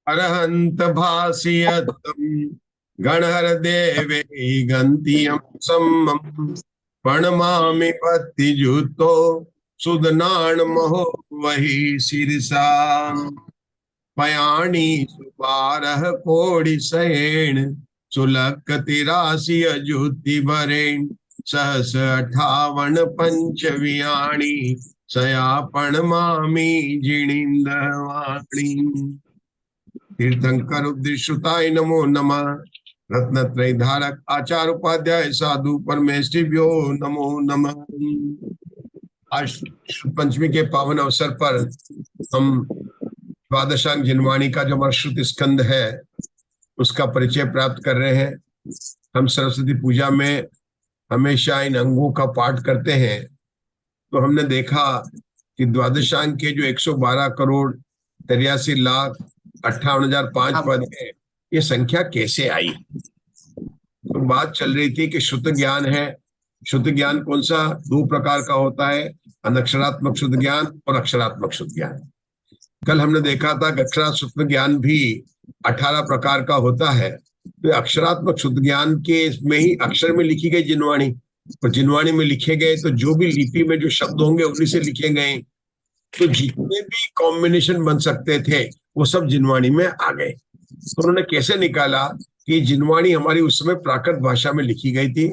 अरहंत भाषयतम गणहर देवे गंतियम सम्मम प्रणमामि पत्तिजुतो सुदनान महो वही शीर्षा पयाणी सुपारह कोटि सहेण सुलक तिरासी अजुति भरेण सहस 58 पंचवियाणी सयापण मामी जिणिंदवाणी। तीर्थंकर उद्दिश्रुताय नमो नमः। रत्नत्रय धारक आचार्य उपाध्याय साधु परमेष्टिभ्यो नमो नमः। आज पंचमी के पावन अवसर पर हम द्वादशांग जिनवाणी का जो हमारा श्रुति स्कंद है उसका परिचय प्राप्त कर रहे हैं। हम सरस्वती पूजा में हमेशा इन अंगों का पाठ करते हैं, तो हमने देखा कि द्वादशांग के जो 112 करोड़ 83 लाख 58,005 पद है, ये संख्या कैसे आई। तो बात चल रही थी कि शुद्ध ज्ञान है। शुद्ध ज्ञान कौन सा? 2 प्रकार का होता है, अनक्षरात्मक शुद्ध ज्ञान और अक्षरात्मक शुद्ध ज्ञान। कल हमने देखा था कि अक्षरात्मक शुद्ध ज्ञान भी 18 प्रकार का होता है। तो अक्षरात्मक शुद्ध ज्ञान के में ही अक्षर में लिखी गई जिनवाणी, और जिनवाणी में लिखे गए तो जो भी लिपि में जो शब्द होंगे उन्हीं से लिखे गए, तो जितने भी कॉम्बिनेशन बन सकते थे वो सब जिनवाणी में आ गए। तो उन्होंने कैसे निकाला कि जिनवाणी हमारी उस समय प्राकृत भाषा में लिखी गई थी,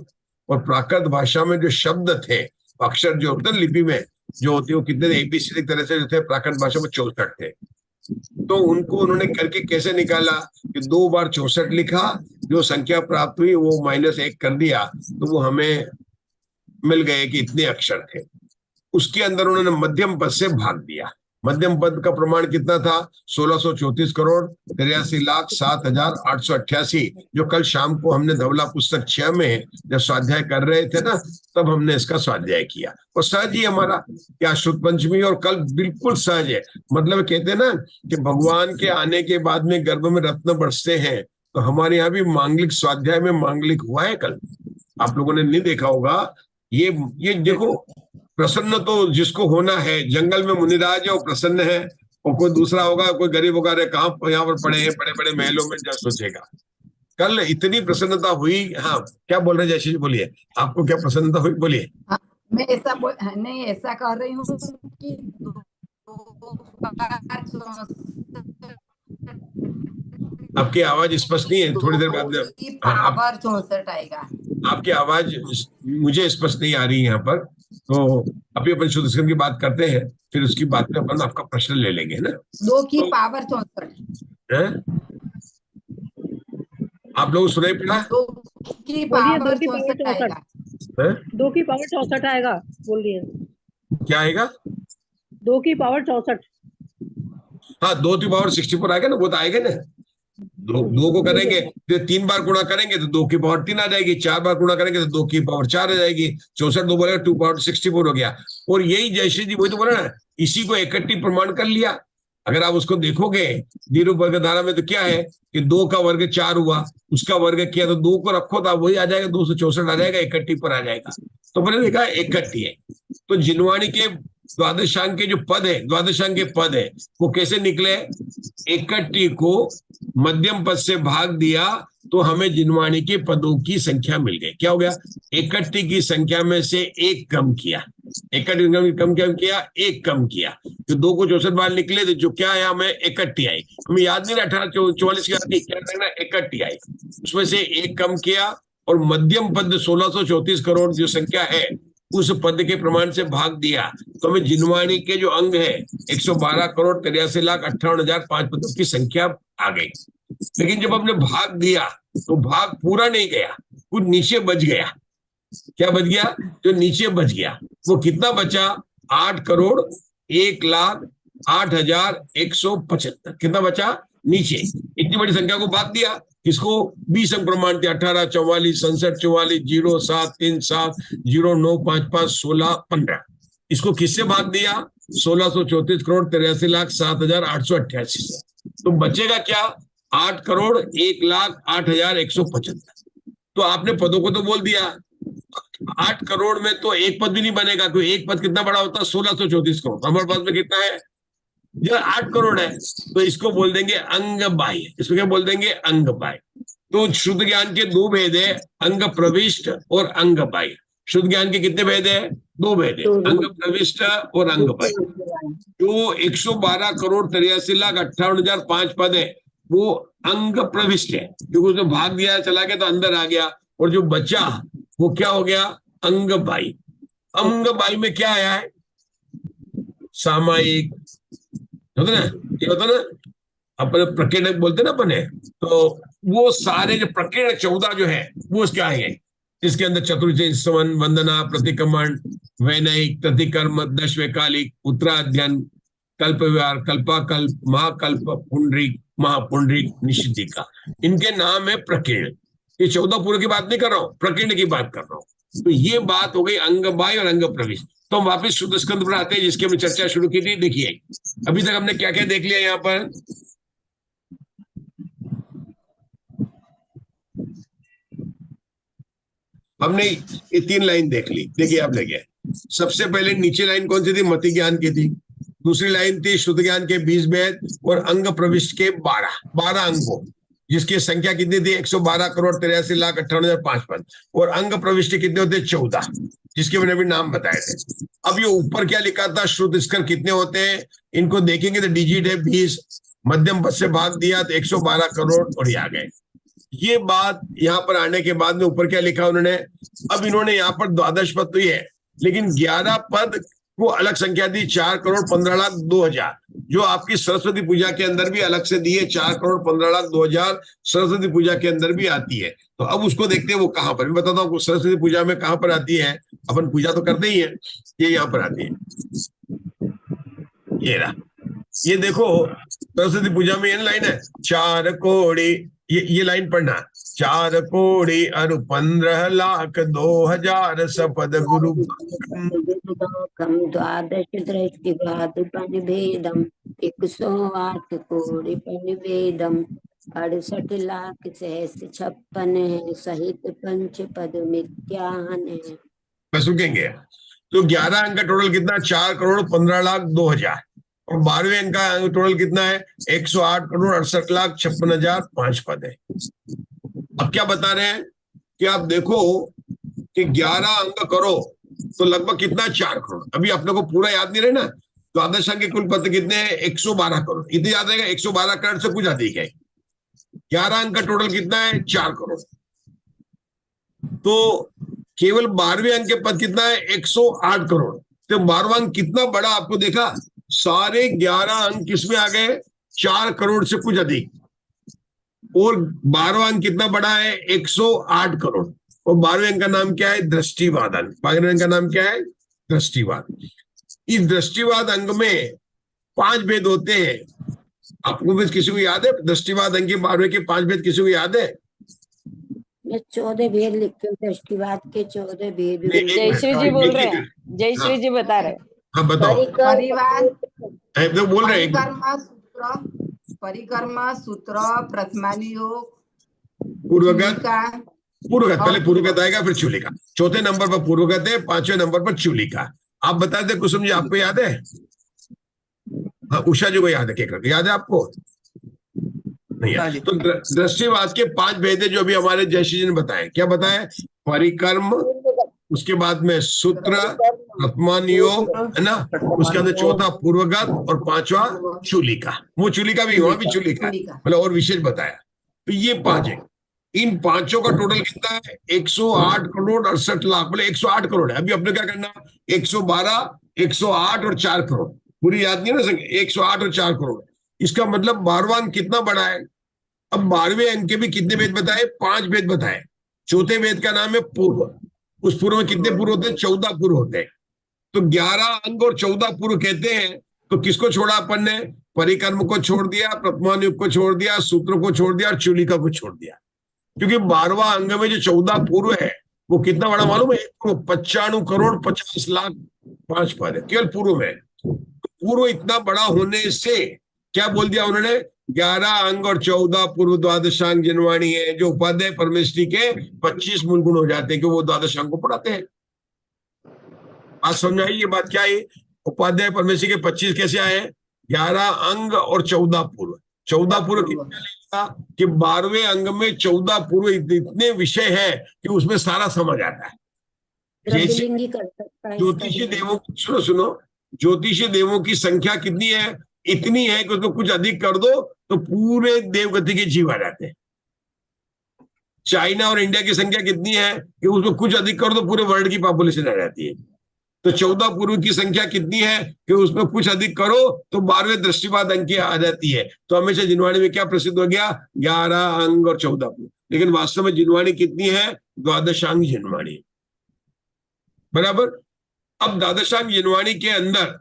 और प्राकृत भाषा में जो शब्द थे, अक्षर जो होते लिपि में जो होती है वो कितने एबीसी तरह से जो थे, प्राकृत भाषा में 64 थे। तो उनको उन्होंने करके कैसे निकाला कि 2 बार 64 लिखा, जो संख्या प्राप्त हुई वो -1 कर दिया, तो वो हमें मिल गए कि इतने अक्षर थे। उसके अंदर उन्होंने मध्यम पद से भाग दिया। मध्यम पद का प्रमाण कितना था? 1634 करोड़ 83 लाख 7,888, जो कल शाम को हमने धवला पुस्तक 6 में जब स्वाध्याय कर रहे थे ना, तब हमने इसका स्वाध्याय किया। और सहज ही हमारा क्या शुद्ध पंचमी और कल बिल्कुल सहज है। मतलब कहते हैं ना कि भगवान के आने के बाद में गर्भ में रत्न बरसते हैं, तो हमारे यहाँ भी मांगलिक स्वाध्याय में मांगलिक हुआ है कल। आप लोगों ने नहीं देखा होगा। ये देखो, प्रसन्न तो जिसको होना है, जंगल में मुनिराज है वो प्रसन्न है, और कोई दूसरा होगा, कोई गरीब होगा, अरे कहाँ यहाँ पर पड़े हैं बड़े बड़े महलों में, जब सोचेगा। कल इतनी प्रसन्नता हुई। हाँ, क्या बोल रहे जयश्री जी? बोलिए, आपको क्या प्रसन्नता हुई? बोलिए। मैं ऐसा नहीं, ऐसा कह रही हूँ कि आपकी आवाज स्पष्ट नहीं है, थोड़ी देर बाद पावर 64 आएगा। आपकी आवाज मुझे स्पष्ट नहीं आ रही है यहाँ पर। तो अभी अपन शुद्ध स्कंद की बात करते हैं, फिर उसकी बात में अपन आपका प्रश्न ले लेंगे ना। 2 की पावर 64 आप लोग सुनाई पड़ा? 2 की पावर 64 आएगा। 2 की पावर 64 आएगा, बोल रही है। क्या आएगा? 2 की पावर 64। हाँ, 2 की पावर 64 आएगा ना, वो तो आएगा ना। दो को करेंगे तो 3 बार गुणा करेंगे तो 2 की पावर 3 आ जाएगी, 4 बार गुणा करेंगे तो 2 की पावर 4 आ जाएगी। 64 2 बोलेगा 2 पावर 64 हो गया। और यही जयश्री जी वही तो बोला ना, इसी को इकट्ठी प्रमाण कर लिया। अगर आप उसको देखोगे निरूप वर्ग धारा में, तो क्या है कि 2 का वर्ग 4 हुआ, उसका वर्ग किया तो 2 को रखो तो वही आ जाएगा, 264 आ जाएगा, इकट्ठी पर आ जाएगा। तो मैंने देखा इकट्ठी है। तो जिनवाणी के द्वादशांग के जो पद है, द्वादशांग के पद है, वो कैसे निकले? इकट्ठी को मध्यम पद से भाग दिया तो हमें जिनवाणी के पदों की संख्या मिल गई। क्या हो गया? इकट्ठी की संख्या में से 1 कम किया। इकट्ठी कम किया 1 कम किया, तो 2 को 64 बार निकले तो जो क्या है, हमें इकट्ठी आई। हमें याद नहीं, 1844 की आती क्या करना, इकट्ठी आई, उसमें से 1 कम किया, और मध्यम पद 1634 करोड़ जो संख्या है उस पद के प्रमाण से भाग दिया, तो हमें जिनवाणी के जो अंग है 112 करोड़ 83 लाख 58,005 पदों की संख्या आ गई। लेकिन जब हमने भाग दिया तो भाग पूरा नहीं गया, कुछ नीचे बच गया। क्या बच गया? जो नीचे बच गया वो कितना बचा? 8 करोड़ 1 लाख 8,175। कितना बचा नीचे? इतनी बड़ी संख्या को भाग दिया। किसको? 20 अंक प्रमाण थे, 18 44 67 44 0 7 3 7 0 9 5 5 16 15। इसको किससे भाग दिया? 1634 करोड़ 83 लाख 7,888 से। तो बचेगा क्या? 8 करोड़ 1 लाख 8,175। तो आपने पदों को तो बोल दिया, 8 करोड़ में तो एक पद भी नहीं बनेगा, क्योंकि एक पद कितना बड़ा होता है? 1634 करोड़। हमारे पास में कितना है? जो 8 करोड़ है तो इसको बोल देंगे अंग बाह्य, इसको क्या बोल देंगे? अंग बाह्य। तो शुद्ध ज्ञान के दो भेद है, अंग प्रविष्ट और अंग बाह्य। शुद्ध ज्ञान के कितने भेद है? दो भेद है, अंग प्रविष्ट और अंग बाह्य। जो 112 करोड़ 83 लाख 58,005 पद है वो अंग प्रविष्ट है, क्योंकि उसने भाग दिया, चला गया तो अंदर आ गया। और जो बचा वो क्या हो गया? अंग बाह्य। अंग बाह्य में क्या आया है? सामायिक होता ना, ये होता ना अपने प्रकीर्णक बोलते ना अपने, तो वो सारे जो प्रकीर्णक 14 जो है वो उसके आएंगे। इसके अंदर चतुर्थ सवन, वंदना, प्रतिक्रमण, वैनयिक, प्रतिकर्म, दशवैकालिक, उत्तराध्ययन, कल्प विहार, कल्पाकल्प, महाकल्प, पुंडरीक, महापुंडरीक, निषिद्धिका, इनके नाम है प्रकीर्ण। ये 14 पूर्व की बात नहीं कर रहा हूं, प्रकीर्ण की बात कर रहा हूं। तो ये बात हो गई अंग बाह्य और अंग प्रविष्ट। तो हम वापिस शुद्ध स्कंद पर आते हैं जिसकी हमने चर्चा शुरू की थी। देखिए अभी तक हमने क्या क्या देख लिया यहाँ पर। हमने ये 3 लाइन देख ली। देखिए आप देखिए, सबसे पहले नीचे लाइन कौन सी थी? मति ज्ञान की थी। दूसरी लाइन थी शुद्ध ज्ञान के 20 भेद और अंग प्रविष्ट के 12 अंगों, जिसकी संख्या कितनी थी? 112 करोड़ 83 लाख 58,005 पद। और अंग प्रविष्ट कितने होते? 14, जिसके मैंने भी नाम बताए थे। अब ये ऊपर क्या लिखा था? श्रुत स्कर कितने होते हैं? इनको देखेंगे तो डिजिट है 20, मध्यम पद से भाग दिया तो 112 करोड़ और ये आ गए। ये बात यहाँ पर आने के बाद में ऊपर क्या लिखा उन्होंने? अब इन्होंने यहाँ पर द्वादश पद तो ही है, लेकिन 11 पद को अलग संख्या दी, 4 करोड़ 15 लाख 2,000, जो आपकी सरस्वती पूजा के अंदर भी अलग से दी है। 4 करोड़ 15 लाख 2,000 सरस्वती पूजा के अंदर भी आती है। तो अब उसको देखते हैं वो कहां पर, बताता हूँ सरस्वती पूजा में कहां पर आती है। अपन पूजा तो करते ही है, ये यहाँ पर आती है। ये रहा, ये देखो सरस्वती पूजा में ये लाइन है, 4 कोड़ी, ये लाइन पढ़ना, 4 कोड़ी अरु 15 लाख 2,000 सपद गुरु द्वादश दृष्टिवाद भेदम 108 कोड़ी परिवेदम 68 लाख 56 है सहित पंच पद मिथ्याहन है। बस रुकेंगे। तो 11 अंक का टोटल कितना? 4 करोड़ 15 लाख 2,000। और 12वें अंक का टोटल कितना है? 108 करोड़ 68 लाख 56,005 पद है। अब क्या बता रहे हैं कि आप देखो कि 11 अंक करो तो लगभग कितना? 4 करोड़। अभी अपने को पूरा याद नहीं रहे ना, द्वादश अंक के कुल पद कितने हैं? 112 करोड़। इतने याद रहेगा, 112 करोड़ से कुछ अधिक है। 11 अंक का टोटल कितना है? 4 करोड़। तो केवल 12वें अंक के पद कितना है? 108 करोड़। तो 12वां अंक कितना बड़ा आपको देखा? सारे 11 अंक किसमें आ गए? 4 करोड़ से कुछ अधिक। और 12वां अंक कितना बड़ा है? 108 करोड़। और 12वें अंक का नाम क्या है? दृष्टिवादन। 12वें अंक का नाम क्या है? दृष्टिवाद। इस दृष्टिवाद अंग में 5 भेद होते हैं। आपको भी किसी को याद है दृष्टिवाद अंग के 12वें के 5 भेद? किसी को याद है? 14 भेद लिखते हैं दृष्टिवाद के, 14 भेद। जयश्री जी बोल रहे हैं, जयश्री जी बता रहे। हाँ बताओ। परिवार, तो बोल रहे हैं परिकर्म सूत्र, प्रथमानुयोग, पूर्वगत, पूर्वगत। पहले पूर्वगत आएगा फिर चूलिका। चौथे नंबर पर पूर्वगत है, 5वें नंबर पर चूलिका। आप बता दे कुसुम जी, आपको याद है? हाँ उषा जी को याद है, क्या याद है आपको? नहीं याद। तो दृष्टिवाद के 5 भेद जो अभी हमारे जयश्री जी ने बताए। क्या बताए? परिकर्म, उसके बाद में सूत्र, प्रथमानुयोग है ना, उसके अंदर चौथा पूर्वगत और 5वां चूलिका। वो चूलिका भी, वहां भी चूलिका मतलब और विशेष बताया। तो ये 5 है। इन 5 का टोटल कितना है? 108 करोड़ 68 लाख, बोले 108 करोड़ है। अभी अपने क्या करना? 112, 108 और 4 करोड़। पूरी याद नहीं ना संख्या, 108 और 4 करोड़। इसका मतलब 12वां अंक कितना बड़ा है? अब 12वें अंक के भी कितने भेद बताए? 5 भेद बताए। चौथे भेद का नाम है पूर्व। उस पूर्व में कितने पूर्व होते हैं? 14 पूर्व होते हैं। तो 11 अंक और 14 पूर्व कहते हैं। तो किसको छोड़ा अपन ने? परिकर्म को छोड़ दिया, प्रथमानुयोग को छोड़ दिया, सूत्र को छोड़ दिया और चूलिका को छोड़ दिया। क्योंकि 12वां अंग में जो 14 पूर्व है वो कितना बड़ा मालूम है? 95 करोड़ 50 लाख 5 पद है केवल पूर्व में। पूर्व इतना बड़ा होने से क्या बोल दिया उन्होंने? 11 अंग और 14 पूर्व द्वादशांग जनवाणी है, जो उपाध्याय परमेश्वरी के 25 मूल गुण हो जाते हैं, क्योंकि वो द्वादशांग को पढ़ाते हैं। बात समझ आई? ये बात क्या है? उपाध्याय परमेश्वरी के 25 कैसे आए? 11 अंग और 14 पूर्व। 14 पूर्व कितना लेगा कि 12वें अंग में 14 पूर्व इतने विषय है कि उसमें सारा समझ आता है। जैसे द्रव्यलिंगी कर सकता है इसका ज्योतिषी ध्यान। देवों, सुनो सुनो, ज्योतिषी देवों की संख्या कितनी है? इतनी है कि उसको कुछ अधिक कर दो तो पूरे देवगति के जीव आ जाते हैं। चाइना और इंडिया की संख्या कितनी है कि उसको कुछ अधिक कर दो पूरे वर्ल्ड की पॉपुलेशन आ जाती है। तो 14 पूर्व की संख्या कितनी है कि उसमें कुछ अधिक करो तो 12वें दृष्टिपात अंक की आ जाती है। तो हमेशा जिनवाणी में क्या प्रसिद्ध हो गया? 11 अंग और 14 पूर्व। लेकिन वास्तव में जिनवाणी कितनी है? द्वादशांग जिनवाणी, बराबर। अब द्वादशांग जिनवाणी के अंदर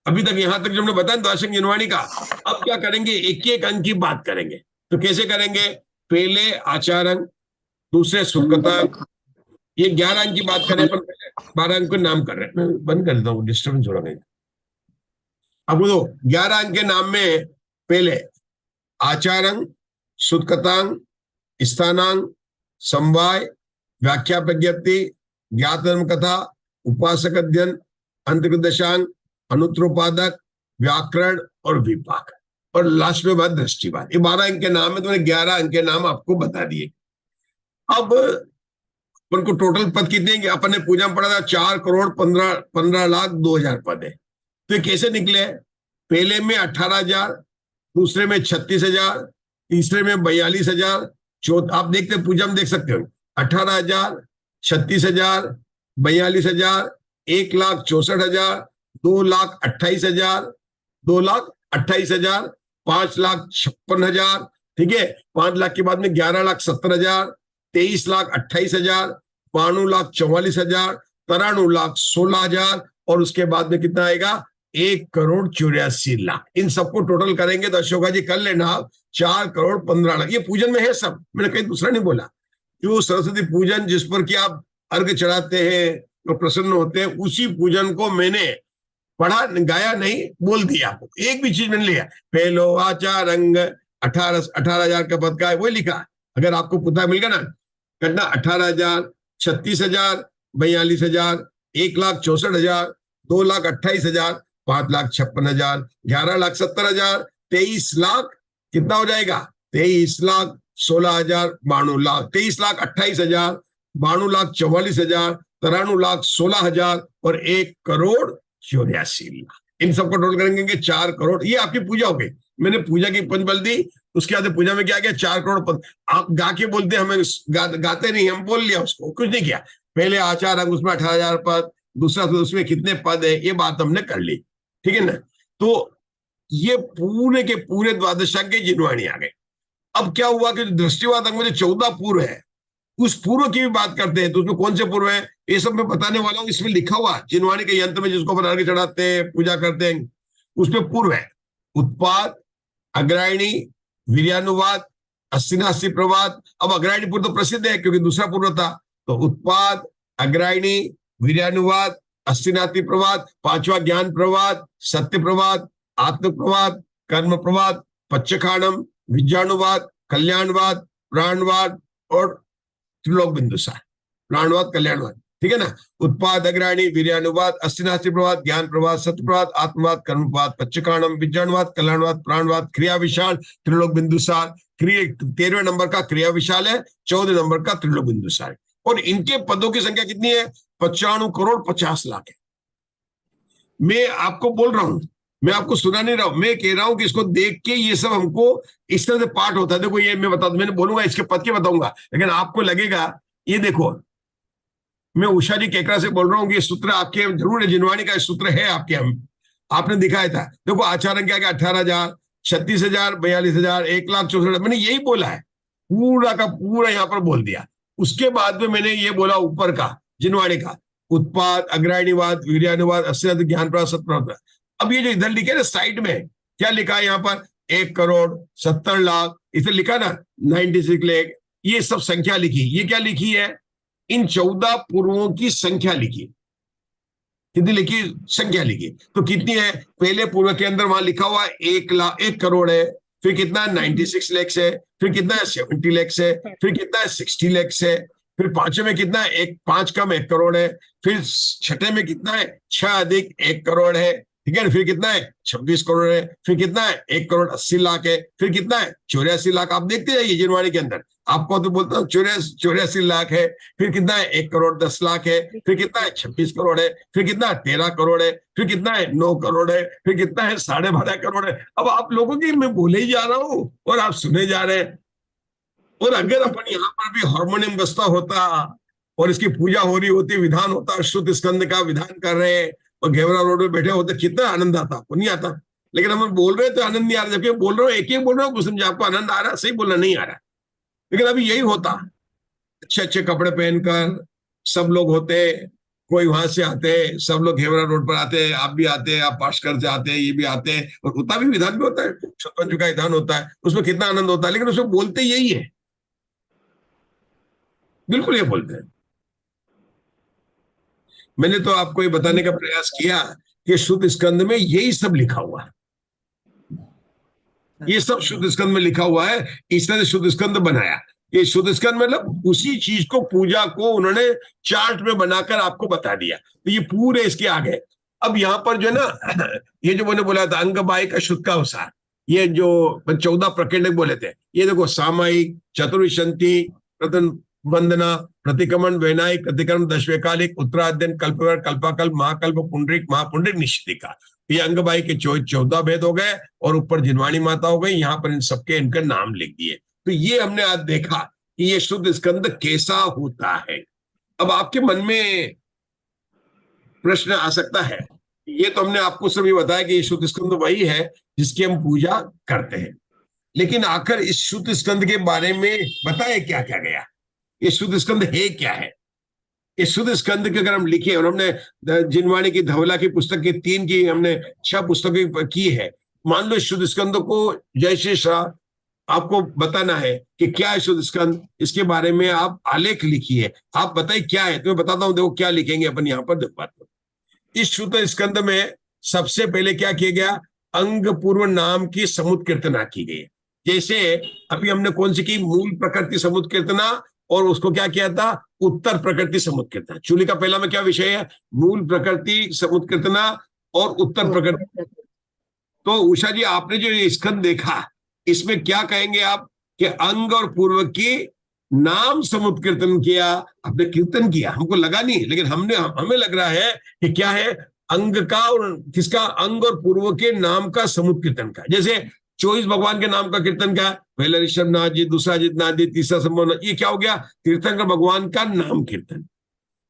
अभी तक यहां तक जो हमने बताया द्वादशांग जिनवाणी का, अब क्या करेंगे? एक एक अंक की बात करेंगे। तो कैसे करेंगे? पहले आचार अंग, दूसरे सुखता अंग, ये 11 अंक की बात करें पर 12 अंक को नाम कर रहे हैं। मैं बंद कर देता हूँ, डिस्टर्बेंस हो रहा है। अब वो 11 अंक के नाम में पहले आचार अंग, सुखतांग, स्थानांग, समवाय, व्याख्या प्रज्ञप्ति, ज्ञात धर्म कथा, उपासक अध्ययन, अंतर्दशांग, अनुत्रोपादक, व्याकरण और विपाक, और लास्ट में बात दृष्टिवाद। ये 12 अंक के नाम है। तो मैंने 11 अंक के नाम आपको बता दिए। अब उनको टोटल पद कितने हैं? अपन ने पूजा में पढ़ा था 4,15,02,000 पद है। तो ये कैसे निकले? पहले में 18,000, दूसरे में 36,000, तीसरे में 42,000, चौथा आप देखते पूजा में देख सकते हो 18,000, 36,000, 42,000, 1,64,000, 2,28,000, 2,28,000, 5,56,000, ठीक है। 5 लाख के बाद में 11,70,000, 23,28,000, 92,44,000, 93,16,000 और उसके बाद में कितना आएगा? 1,84,00,000। इन सबको टोटल करेंगे तो अशोका जी कर लेना आप 4,15,00,000। ये पूजन में है सब, मैंने कहीं दूसरा नहीं बोला। जो सरस्वती पूजन जिस पर कि आप अर्घ चढ़ाते हैं और प्रसन्न होते हैं, उसी पूजन को मैंने पढ़ा, गाया नहीं, बोल दिया आपको। एक भी चीज मैंने लिया। पहलो आचार अंग 18,000 का पद का है, वही लिखा। अगर आपको पता मिल गया ना करना 18,000, 36,000, 42,000, 1,64,000, 2,28,000, 5,56,000, 11,70,000, 23 लाख, कितना हो जाएगा? 23,16,000, 92,00,000, 23,28,000, 92,44,000, 93,16,000 और 1,84,00,000। इन सबको टोटल करेंगे 4 करोड़। ये आपकी पूजा हो गई। मैंने पूजा की पंच बल दी, उसके बाद पूजा में क्या गया? 4 करोड़। आप गा के बोलते, हमें गाते नहीं, हम बोल लिया, उसको कुछ नहीं किया। पहले आचार अंग, उसमें 18,000 पद, दूसरा तो उसमें कितने पद है ये बात हमने कर ली, ठीक है ना। तो ये पूरे के पूरे द्वादशांग के जिनवाणी आ गए। अब क्या हुआ कि दृष्टिवाद अंग में जो 14 पूर्व है, उस पूर्व की भी बात करते हैं। तो उसमें कौन से पूर्व है ये सब मैं बताने वाला हूं। इसमें लिखा हुआ जिनवाणी के यंत्र में जिसको बना के चढ़ाते हैं, पूजा करते हैं, उसमें पूर्व है उत्पाद, अग्रायणी, वीर्यानुवाद, अस्तिनास्ति प्रवाद। अब अग्रायणी पूर्व तो प्रसिद्ध है क्योंकि दूसरा पूर्व था। तो उत्पाद, अग्रायणी, वीर्यानुवाद, अस्तिनास्ति प्रवाद, 5वां ज्ञान प्रवाद, सत्य प्रवाद, आत्म प्रवाद, कर्म प्रवाद, पच्चखाणम, विज्ञानुवाद, कल्याणवाद, प्राणवाद और त्रिलोक बिंदुसार। प्राणवाद, कल्याणवाद, ठीक है ना। उत्पाद, अग्रायणी, वीर्यानुवाद, अस्तिनास्ति प्रवाद, ज्ञान प्रवाद, सत्य प्रवाद, आत्मवाद, कर्मवाद, पच्चकाणम, विज्ञानवाद, कल्याणवाद, प्राणवाद, क्रिया विशाल, त्रिलोक बिंदुसार। 13वें नंबर का क्रिया विशाल है, 14वें नंबर का त्रिलोक बिंदुसार है। और इनके पदों की संख्या कितनी है? 95,50,00,000 है। मैं आपको बोल रहा हूं, मैं आपको सुना नहीं रहा हूं, मैं कह रहा हूं कि इसको देख के ये सब हमको इस तरह से पाठ होता है। देखो ये मैं बता दूं, मैंने बोलूंगा इसके पद के बताऊंगा, लेकिन आपको लगेगा ये देखो मैं उषा जी केकरा से बोल रहा हूँ कि ये सूत्र आपके जरूर है, जिनवाणी का सूत्र है आपके, हम आपने दिखाया था। देखो आचारण क्या 18,000, 36,000, 42,000, 1,64,000, मैंने यही बोला है, पूरा का पूरा यहाँ पर बोल दिया। उसके बाद में मैंने ये बोला ऊपर का जिनवाणी का उत्पाद, अग्रायणीवाद, वीर्यानुवाद, अस्तित्व, ज्ञान प्रवाद, सत्प्रवाद। अब ये जो इधर लिखे ना साइड में क्या लिखा है यहाँ पर 1,70,00,000 इसे लिखा ना 96 लाख, ये सब संख्या लिखी। ये क्या लिखी है? इन 14 पूर्वों की संख्या लिखी। कितनी लिखी? संख्या लिखी। तो कितनी है? पहले पूर्व के अंदर वहां लिखा हुआ 1 करोड़ है, फिर कितना 96 लाख है, फिर कितना 70 लाख है, फिर कितना 60 लाख है, फिर पांचवें में कितना है 5 कम 1 करोड़ है, फिर छठे में कितना है 6 अधिक 1 करोड़ है, ठीक है ना। फिर कितना है 26 करोड़ है। फिर कितना है 1,80,00,000 है। फिर कितना है 84 लाख। आप देखते जाइए जिनवाणी के अंदर, आपको तो बोलता हूँ 84 लाख है। फिर कितना है 1,10,00,000 है। फिर कितना है 26 करोड़ है। फिर कितना है 13 करोड़ है। फिर कितना है 9 करोड़ है। फिर कितना है 12.5 करोड़ है। अब आप लोगों की मैं बोले ही जा रहा हूँ और आप सुने जा रहे हैं। और अगर अपन यहाँ पर भी हारमोनियम बजता होता और इसकी पूजा हो रही होती, विधान होता, शुद्ध स्कंद का विधान कर रहे हैं और घेवरा रोड में बैठे होते, कितना आनंद आता। आपको नहीं आता, लेकिन हम बोल रहे हैं तो आनंद नहीं आ रहा। जबकि बोल रहा हूँ एक बोल रहा हूँ, कुछ समझे आपको आनंद आ रहा, सही बोलना नहीं आ रहा। लेकिन अभी यही होता, अच्छे अच्छे कपड़े पहनकर सब लोग होते, कोई वहां से आते, सब लोग घेवरा रोड पर आते, आप भी आते, आप पाशकर से आते, ये भी आते, और होता भी विधान भी होता है, छप्पन का विधान होता है, उसमें कितना आनंद होता है। लेकिन उसमें बोलते यही है, बिल्कुल ये बोलते हैं। मैंने तो आपको ये बताने का प्रयास किया कि शुद्ध स्कंद में यही सब लिखा हुआ है, ये सब शुद्ध स्कंद में लिखा हुआ है। इसने शुद्ध स्कंद बनाया। ये शुद्ध स्कंद मतलब उसी चीज को, पूजा को उन्होंने चार्ट में बनाकर आपको बता दिया। तो ये पूरे इसके आगे। अब यहाँ पर जो है ना, ये जो मैंने बोला था अंग बाई का शुद्ध का अवसार, ये जो 14 प्रकंड बोले थे, ये देखो सामायिक, चतुर्विशंति, प्रथम वंदना, प्रतिक्रमण, वैनायिक, प्रतिक्रमण, दशवेकालिक, उत्तराध्ययन, कल्पवर, कल्पाकल्प, महाकल्प, पुंडरिक, महापुंडरिक, निश्चितिका। ये अंग बाई के 14 भेद हो गए और ऊपर जिनवाणी माता हो गई। यहाँ पर इन सबके इनके नाम लिख दिए। तो ये हमने आज देखा कि ये शुद्ध स्कंद कैसा होता है। अब आपके मन में प्रश्न आ सकता है, ये तो हमने आपको सभी बताया कि ये शुद्ध स्कंद वही है जिसकी हम पूजा करते हैं, लेकिन आखिर इस शुद्ध स्कंद के बारे में बताए क्या क्या गया, ये शुद्ध स्कंद है क्या है। इस शुद्ध स्कंद के अगर हम लिखे, और हमने जिनवाणी की, धवला की पुस्तक की 3 की, हमने 6 पुस्तकें की है। मान लो इस शुद्ध स्कंद को जय श्री शाह आपको बताना है कि क्या है शुद्ध स्कंद, इसके बारे में आप आलेख लिखिए, आप बताइए क्या है। तो मैं बताता हूं, देखो क्या लिखेंगे अपन यहाँ पर। देखो इस शुद्ध स्कंद में सबसे पहले क्या किया गया, अंग पूर्व नाम की समुद्र कीर्तना की गई। जैसे अभी हमने कौन सी की, मूल प्रकृति समुद्र कीर्तना, और उसको क्या किया था, उत्तर प्रकृति समुद्र कीर्तना। चूली का पहला में क्या विषय है, मूल प्रकृति समुद्र कीर्तना और उत्तर प्रकृति। तो उषा जी आपने जो स्कंद देखा, इसमें क्या कहेंगे आप कि अंग और पूर्व की नाम समुद्र कीर्तन किया, आपने कीर्तन किया, हमको लगा नहीं, लेकिन हमें लग रहा है कि क्या है, अंग का और किसका, अंग और पूर्व के नाम का समुद्र कीर्तन का। जैसे 24 भगवान के नाम का कीर्तन का, पहला ऋषभ नाथ जी, दूसरा जितनाथ जी, तीसरा संभव, ये क्या हो गया, तीर्थंकर भगवान का नाम कीर्तन।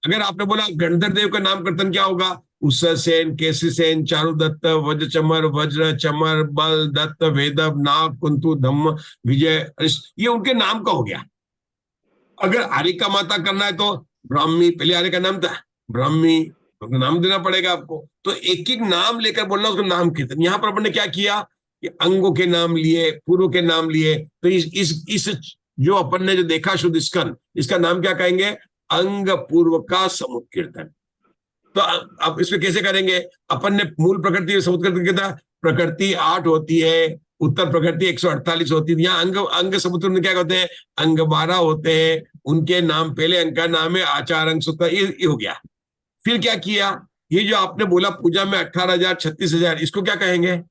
अगर आपने बोला गणधर देव का नाम कीर्तन क्या होगा, उषा सेन, केसी सेन, चारुदत्त, वज्र चमर, वज्र चमर, बल दत्त, वेदव, नाग, कुंतु, धम्म, विजय, ये उनके नाम का हो गया। अगर आर्यिका माता करना है तो ब्राह्मी, पहले आर्य का नाम था ब्राह्मी, तो नाम देना पड़ेगा आपको। तो एक एक नाम लेकर बोलना, उसका नाम कीर्तन। यहाँ पर अपन ने क्या किया कि अंगों के नाम लिए, पूर्व के नाम लिए। तो इस जो अपन ने जो देखा शुद्ध स्कंद, इसका नाम क्या कहेंगे, अंग पूर्व का समुद्र कीर्तन। तो अब इसमें कैसे करेंगे, अपन ने मूल प्रकृति समुद्र कीर्तन किया था, प्रकृति 8 होती है, उत्तर प्रकृति 148 होती है। यहाँ अंग समुद्र में क्या होते हैं, अंग 12 होते हैं, उनके नाम, पहले अंग का नाम है आचार अंग सूत्र, ये हो गया। फिर क्या किया, ये जो आपने बोला पूजा में 18,000 36,000, इसको क्या कहेंगे,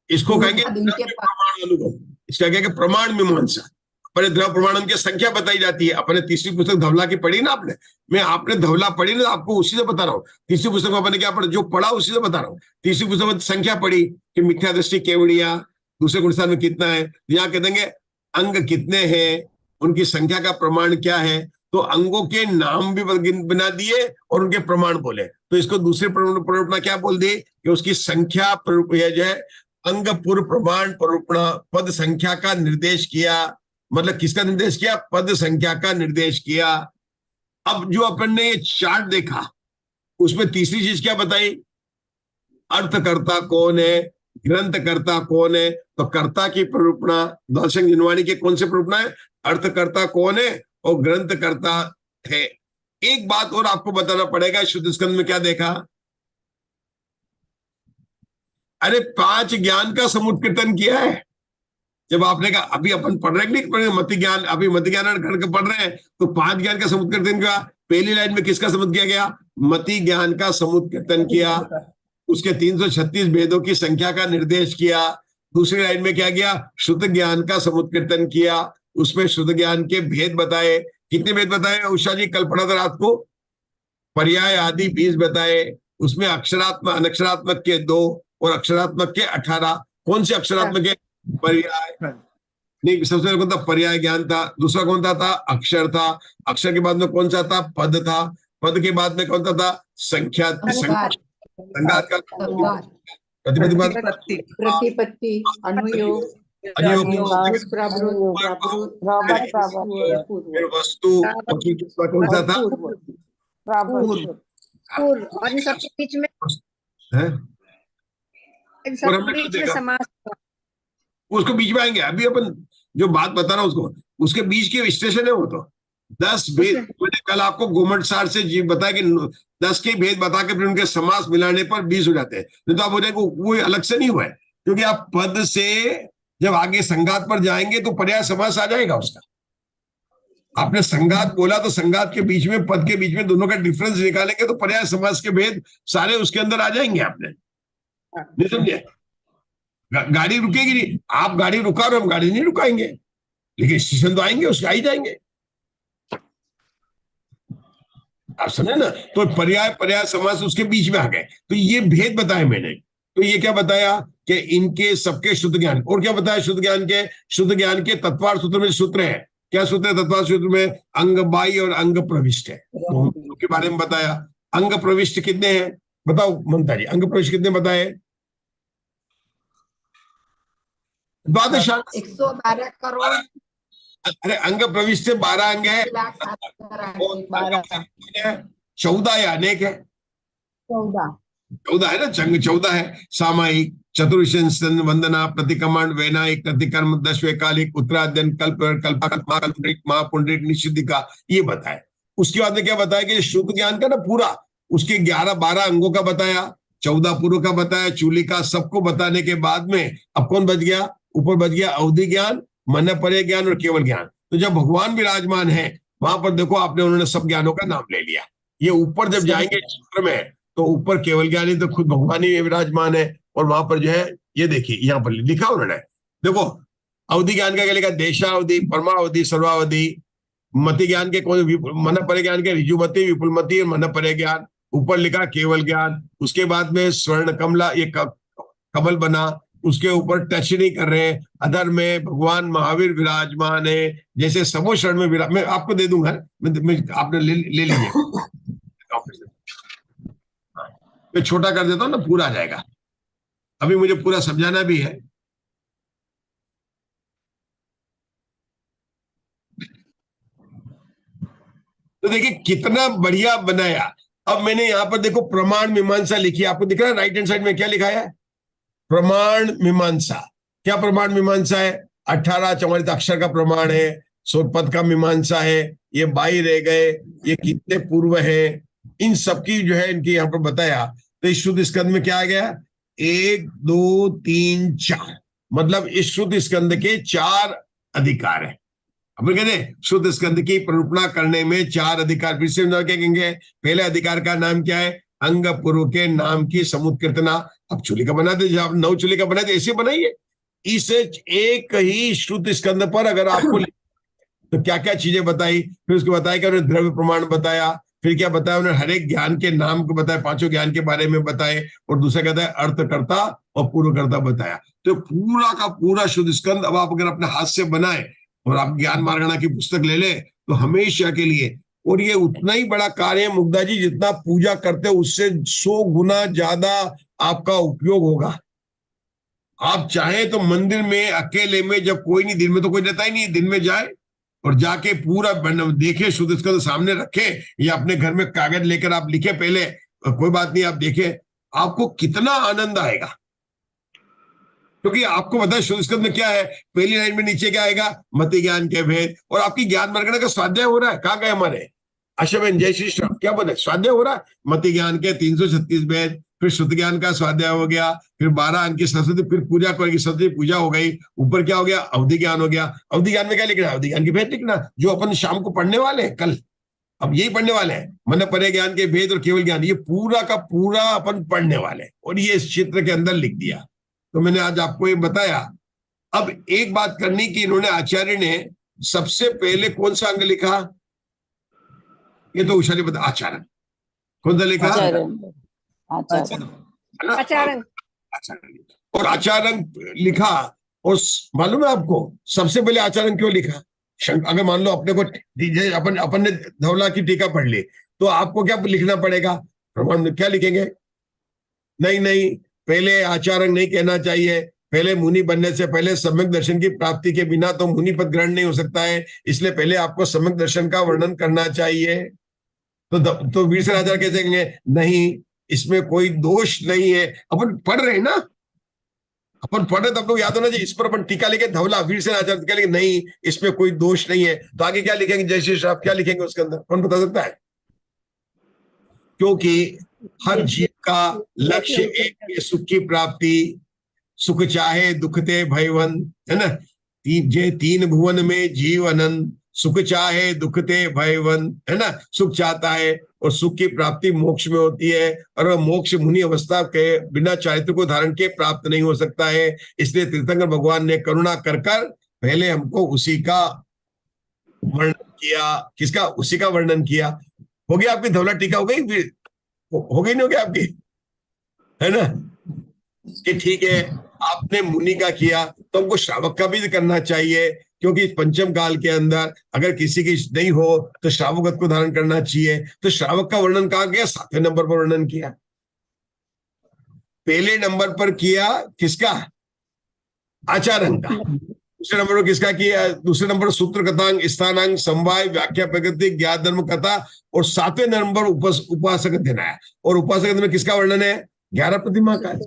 इसको कहेंगे प्रमाण अनुभव, इसका कहेंगे प्रमाण मीमांसा। अपने द्रव प्रमाणम की संख्या बताई जाती है। अपने तीसरी पुस्तक धवला की पढ़ी ना आपने, मैं आपने धवला पढ़ी ना, आपको उसी से बता रहा हूँ। तीसरी पुस्तक में अपने क्या पढ़ा, जो पढ़ा उसी से बता रहा हूँ। तीसरी पुस्तक में संख्या पढ़ी कि मिथ्या दृष्टि केवड़िया, दूसरे गुणस्थान में कितना है, यहाँ कह देंगे अंग कितने हैं, उनकी संख्या का प्रमाण क्या है। तो अंगों के नाम भी बना दिए और उनके प्रमाण बोले। तो इसको दूसरे प्ररूपणा क्या बोल दी कि उसकी संख्या जो है, अंग पूर्व प्रमाण प्ररूपणा, पद संख्या का निर्देश किया। मतलब किसका निर्देश किया, पद संख्या का निर्देश किया। अब जो अपन ने ये चार्ट देखा, उसमें तीसरी चीज क्या बताई, अर्थकर्ता कौन है, ग्रंथकर्ता कौन है। तो कर्ता की प्ररूपणा दर्शन जिनवाणी के कौन से प्ररूपणा है, अर्थकर्ता कौन है और ग्रंथकर्ता है। एक बात और आपको बताना पड़ेगा, शुद्ध स्कंद में क्या देखा, अरे 5 ज्ञान का समुद्र कीर्तन किया है। जब आपने कहा, अभी अपन पढ़ रहे हैं नहीं, मति ज्ञान, अभी मति ज्ञान गण पढ़ रहे हैं, तो 5 ज्ञान का समुद्र कीर्तन का पहली लाइन में किसका समुद्र किया गया? मति ज्ञान का समुद्र कीर्तन किया, उसके 336 भेदों की संख्या का निर्देश किया। दूसरी लाइन में क्या किया? शुद्ध ज्ञान का समुद्र कीर्तन किया, उसमें शुद्ध ज्ञान के भेद बताए। कितने भेद बताए उषा जी? कल पढ़ा था रात को, पर्याय आदि 20 बताए, उसमें अक्षरात्मक अनक्षरात्मक के 2 और अक्षरात्मक के 18। कौन से अक्षरात्मक के? पर्याय नहीं, सबसे पहले कौन था? पर्याय ज्ञान था। दूसरा कौन था? अक्षर था। अक्षर के बाद में कौन सा था? पद था। पद के बाद में कौन सा था? संख्या। संगात, संगात का संगात, प्रतिपत्ति, प्रतिपत्ति, अनुयोग, अनुयोग, पूर्व वस्तु, कौन सा था? और इन सबके बीच में है? इन और सब हमने के क्या बीच में देखा? समास उसको बीच में आएंगे। अभी अपन जो बात बता रहा हूं उसको, उसके बीच के स्टेशन है वो तो 10 भेद। मैंने कल आपको गोमट सार से जी बताया कि 10 के भेद बता के फिर उनके समास मिलाने पर 20 हो जाते हैं। नहीं तो आप बोले वो अलग से नहीं हुआ है, क्योंकि आप पद से जब आगे संगात पर जाएंगे तो पर्याय समास आ जाएगा उसका। आपने संगात बोला तो संगात के बीच में, पद के बीच में दोनों का डिफरेंस निकालेंगे तो पर्याय समास के भेद सारे उसके अंदर आ जाएंगे। आपने नहीं समझे? गाड़ी रुकेगी नहीं, आप गाड़ी रुका और हम गाड़ी नहीं रुकाएंगे, लेकिन स्टेशन तो आएंगे, उसके आ ही जाएंगे। आप समझे ना? तो पर्याय पर्याय समास उसके बीच में आ गए। तो ये भेद बताए मैंने। तो ये क्या बताया कि इनके सबके शुद्ध ज्ञान। और क्या बताया? शुद्ध ज्ञान के, शुद्ध ज्ञान के तत्वार्थ सूत्र में सूत्र है। क्या सूत्र है तत्वार्थ सूत्र में? अंग बाह्य और अंग प्रविष्ट है। तो उनके बारे में बताया। अंग प्रविष्ट कितने हैं बताओ ममता जी? अंग प्रविष्ट कितने बताए? द्वादश। 112 करोड़ अरे अंग प्रविष्ट से 12 अंग है, 14 है, अनेक है। 14 है ना, चंग 14 है। सामायिक, चतुर्विंश, वंदना, प्रतिकमण, वैनायिक, प्रतिकर्म, 10 वैकालिक, उत्तराध्ययन, कल्प, कल्पक, महापुंडरिक, निषिद्धिका, ये बताया। उसके बाद में क्या बताया कि शुद्ध ज्ञान का ना पूरा उसके 11-12 अंगों का बताया, 14 पूर्व का बताया, चूलिका, सबको बताने के बाद में अब कौन बच गया? ऊपर बच गया अवधि ज्ञान, मन परे ज्ञान और केवल ज्ञान। तो जब भगवान विराजमान है वहां पर देखो आपने, उन्होंने सब ज्ञानों का नाम ले लिया। ये ऊपर जब जाएंगे सूत्र में तो ऊपर केवल ज्ञानी तो खुद भगवान ही विराजमान है। और वहां पर जो है ये देखिए यहाँ पर लिखा उन्होंने, देखो अवधि ज्ञान का क्या लिखा? देशावधि, परमावधि, सर्वावधि। मति ज्ञान के कौन? मन परे ज्ञान के ऋजुमति, विपुलमति और मन परे ज्ञान। ऊपर लिखा केवल ज्ञान। उसके बाद में स्वर्ण कमला, ये कमल बना, उसके ऊपर टच नहीं कर रहे। अधर में भगवान महावीर विराजमान है, जैसे सबो शरण में विराज। मैं आपको दे दूंगा, आपने ले लीजिए। मैं छोटा कर देता हूँ ना, पूरा आ जाएगा। अभी मुझे पूरा समझाना भी है। तो देखिए कितना बढ़िया बनाया। अब मैंने यहां पर देखो प्रमाण मीमांसा लिखी, आपको दिख रहा है राइट हैंड साइड में क्या लिखा है? प्रमाण मीमांसा। क्या प्रमाण मीमांसा है? 18 अक्षर का प्रमाण है, सोपद का मीमांसा है, ये 22 रह गए, ये कितने पूर्व है, इन सबकी जो है इनकी यहाँ पर बताया। तो इस शुद्ध स्कंद में क्या आ गया? 1 2 3 4, मतलब इस शुद्ध स्कंद के 4 अधिकार है। अपन कहते हैं शुद्ध स्कंद की प्ररूपणा करने में 4 अधिकार। फिर से क्या कहेंगे? पहले अधिकार का नाम क्या है? अंग पूर्व के नाम की समुद्र कीर्तना। अब चूलिका बनाते, जब 9 चूलिका बनाते ऐसे बनाइए। इस एक ही शुद्ध स्कंद पर अगर आपको तो क्या क्या चीजें बताई, फिर उसको बताया कि उन्होंने द्रव्य प्रमाण बताया, फिर क्या बताया उन्होंने? हर एक ज्ञान के नाम को बताया, 5 ज्ञान के बारे में बताए, और दूसरा कहता है अर्थकर्ता और पूर्वकर्ता बताया। तो पूरा का पूरा शुद्ध स्कंद अब आप अगर अपने हाथ से बनाए और आप ज्ञान मार्गणा की पुस्तक ले ले तो हमेशा के लिए, और ये उतना ही बड़ा कार्य है मुग्धा जी, जितना पूजा करते हो उससे 100 गुना ज्यादा आपका उपयोग होगा। आप चाहे तो मंदिर में अकेले में, जब कोई नहीं, दिन में तो कोई रहता ही नहीं, दिन में जाए और जाके पूरा देखे, शुद्ध स्कंद सामने रखे, या अपने घर में कागज लेकर आप लिखे पहले, कोई बात नहीं, आप देखे, आपको कितना आनंद आएगा। क्योंकि आपको पता है शुद्ध स्कंद में क्या है? पहली लाइन में नीचे क्या आएगा? मति ज्ञान के भेद। और आपकी ज्ञान मार्गणा का स्वाध्याय हो रहा है। कहाँ गए हमारे अश्वमेन? जय श्री श्राम, क्या बोले? स्वाध्याय हो रहा है मति ज्ञान के 336 भेद। फिर शुद्ध ज्ञान का स्वाध्याय हो गया, फिर 12 अंक की सरस्वती, फिर पूजा करेगी, सरस्वती पूजा हो गई। ऊपर क्या हो गया? अवधि ज्ञान हो गया। अवधि ज्ञान में क्या लिखना है? अवधि ज्ञान के भेद लिखना, जो अपन शाम को पढ़ने वाले हैं कल। अब यही पढ़ने वाले हैं, मतलब परे ज्ञान के भेद और केवल ज्ञान, ये पूरा का पूरा अपन पढ़ने वाले हैं, और ये इस क्षेत्र के अंदर लिख दिया। तो मैंने आज आपको ये बताया। अब एक बात करनी कि इन्होंने, आचार्य ने सबसे पहले कौन सा अंग लिखा, ये तो उषा ने बता, आचारण। कौन सा लिखा? आचार्य। है ना? आचारण। आचारण। और आचारण लिखा, और मालूम है आपको सबसे पहले आचारण क्यों लिखा? अगर मान लो अपने को अपन ने धवला की टीका पढ़ ली, तो आपको क्या लिखना पड़ेगा? प्रमाण में क्या लिखेंगे? नहीं, पहले आचारण नहीं कहना चाहिए। पहले मुनि बनने से पहले सम्यक दर्शन की प्राप्ति के बिना तो मुनि पद ग्रहण नहीं हो सकता है, इसलिए पहले आपको सम्यक दर्शन का वर्णन करना चाहिए। तो वीरसेन आचार्य कैसे कहेंगे? नहीं, इसमें कोई दोष नहीं है। अपन पढ़ रहे हैं ना, अपन पढ़ रहे, तो आपको याद होना चाहिए। इस पर अपन टीका लिखे धवला, वीरसेन आचार्य क्या लिखे? नहीं, इसमें कोई दोष नहीं है। तो आगे क्या लिखेंगे? जय श्री श्राप क्या लिखेंगे उसके अंदर? कौन बता सकता है? क्योंकि हर जीव का लक्ष्य एक है, सुख की प्राप्ति। सुख चाहे दुख ते भयवन, है ना? तीन भुवन में जीव अनंत, सुख चाहे दुख ते भयवन, है ना? सुख चाहता है, और सुख की प्राप्ति मोक्ष में होती है, और वह मोक्ष मुनि अवस्था के बिना चारित्र को धारण के प्राप्त नहीं हो सकता है। इसलिए तीर्थंकर भगवान ने करुणा कर पहले हमको उसी का वर्णन किया। किसका? उसी का वर्णन किया। हो गया आपकी धवला टीका? हो गई? हो गई नहीं? हो गया आपकी? है ना कि ठीक है, आपने मुनि का किया तो हमको श्रावक का भी करना चाहिए, क्योंकि पंचम काल के अंदर अगर किसी की नहीं हो तो श्रावकत्व को धारण करना चाहिए। तो श्रावक का वर्णन कहाँ किया? 7वें नंबर पर वर्णन किया। पहले नंबर पर किया किसका? आचारण का। दूसरे नंबर पर किसका किया? दूसरे नंबर सूत्र कथांग, स्थानांग, समवाय, व्याख्या, प्रकृति, ज्ञान धर्म कथा, और 7वें नंबर उपासक अध्ययन आया। और उपासक अध्ययन में किसका वर्णन है? 11 प्रतिमा का है।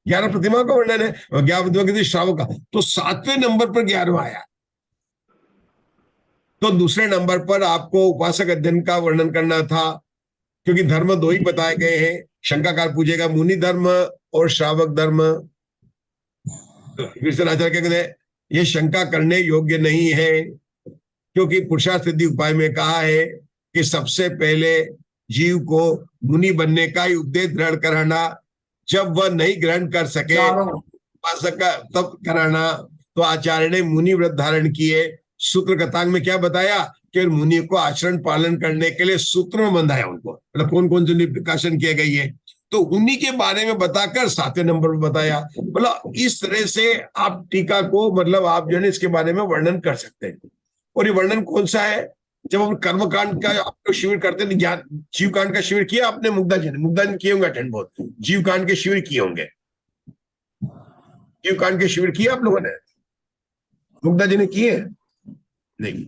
11 प्रतिमा का वर्णन है, 11 प्रतिमा के श्रावक का। तो 7वें नंबर पर 11वां आया। तो दूसरे नंबर पर आपको उपासक अध्ययन का वर्णन करना था, क्योंकि धर्म 2 ही बताए गए हैं। शंकाकार पूछेगा मुनि धर्म और श्रावक धर्म। वीरसेन आचार्य कहते हैं ये शंका करने योग्य नहीं है, क्योंकि पुरुषार्थ सिद्धि उपाय में कहा है कि सबसे पहले जीव को मुनि बनने का ही उपदेश ग्रहण कराना, जब वह नहीं ग्रहण कर सके उपासक का तब कराना। तो आचार्य ने मुनि व्रत धारण किए। सूत्र कथांग में क्या बताया कि मुनि को आचरण पालन करने के लिए सूत्र में बंधाया उनको, मतलब कौन कौन से प्रकाशन किए गए है, तो उन्हीं के बारे में बताकर 7वें नंबर पर बताया। मतलब इस तरह से आप टीका को, मतलब आप जो है इसके बारे में वर्णन कर सकते हैं। और ये वर्णन कौन सा है? जब हम कर्मकांड का आप लोग शिविर करते हैं, ज्ञान जीव कांड का शिविर किया आपने? मुग्धा जी ने किए होंगे अटेंड, बहुत जीव कांड के शिविर किए होंगे। जीव कांड के शिविर किए आप लोगों ने? मुग्धा जी ने किए? नहीं।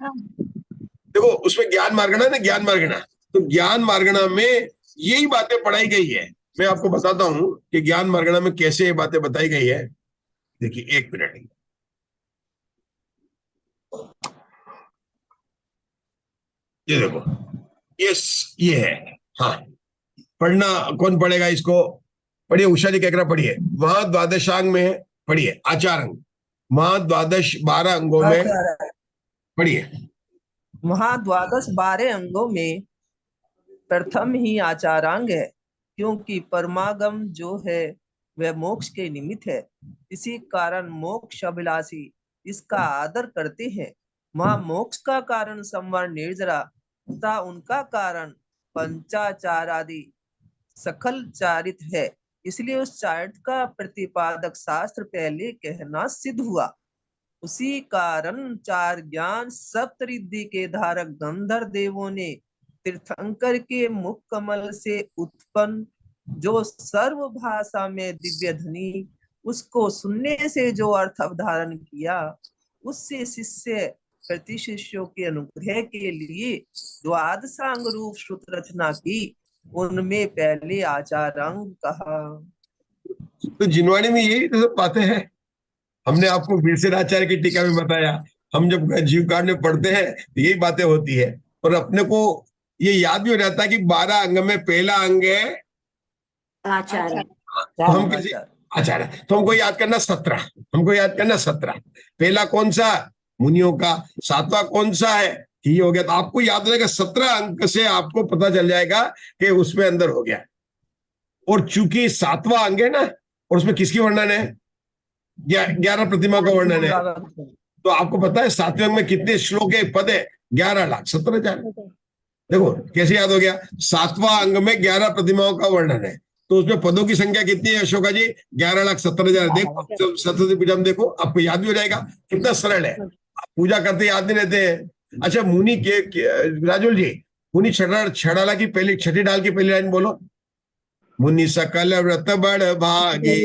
देखो उसमें ज्ञान मार्गणा ना, ज्ञान मार्गणा, तो ज्ञान मार्गणा में यही बातें पढ़ाई गई है। मैं आपको बताता हूं कि ज्ञान मार्गणा में कैसे ये बातें बताई गई है। देखिए 1 मिनट, ये देखो, ये है। हाँ, पढ़ना कौन पढ़ेगा इसको? पढ़िए, उषा जी कहकर पढ़िए। वहां द्वादशांग में पढ़िए, आचारंग। वहां द्वादश 12 अंगों में पढ़िए। वहां द्वादश 12 अंगों में प्रथम ही आचारांग है, क्योंकि परमागम जो है वह मोक्ष के निमित्त है। इसी कारण मोक्ष अभिलाषी इसका आदर करते हैं। वहां मोक्ष का कारण संवर निर्जरा तथा उनका कारण पंचाचार आदि सकल चारित है। इसलिए उस चारित्र का प्रतिपादक शास्त्र पहले कहना सिद्ध हुआ। उसी कारण 4 ज्ञान सप्तरिद्धि के धारक गंधर्व देवों ने तीर्थंकर के मुख कमल से उत्पन्न जो सर्व भाषा में दिव्य ध्वनि, उसको सुनने से जो अर्थ अवधारण किया, उससे शिष्य प्रति शिष्यों के अनुग्रह के लिए द्वादशांग रूप श्रुत रचना की। उनमें पहले आचारांग कहा। तो जिनवाणी में यही तो सब बातें हैं। हमने आपको वीरसेन आचार्य की टीका में बताया। हम जब जीव कांड में पढ़ते हैं तो यही बातें होती है, और अपने को ये याद भी हो जाता है कि 12 अंग में पहला अंग है आचार्य। तो हम किसी आचार्य, तो हमको याद करना 17, हमको याद करना 17। पहला कौन सा? मुनियों का। 7वां कौन सा है? कि ये हो गया, तो आपको याद हो जाएगा 17 अंक से आपको पता चल जाएगा कि उसमें अंदर हो गया। और चूंकि 7वां अंग है ना, और उसमें किसकी वर्णन है, 11 प्रतिमा का वर्णन है, तो आपको पता है 7वें अंग में कितने श्लोक है, पद है, 11,17,000। देखो कैसे याद हो गया, 7वां अंग में 11 प्रतिमाओं का वर्णन है, तो उसमें पदों की संख्या कितनी है अशोका जी, 11,17,000। देखो जब सरस्वती पूजा में देखो आपको याद भी हो जाएगा, कितना सरल है, आप पूजा करते याद नहीं रहते हैं। अच्छा मुनि के राजुल जी, मुनि छड़ाला की पहली, छठी डाल की पहली लाइन बोलो। मुनि सकल व्रत बड़ भागे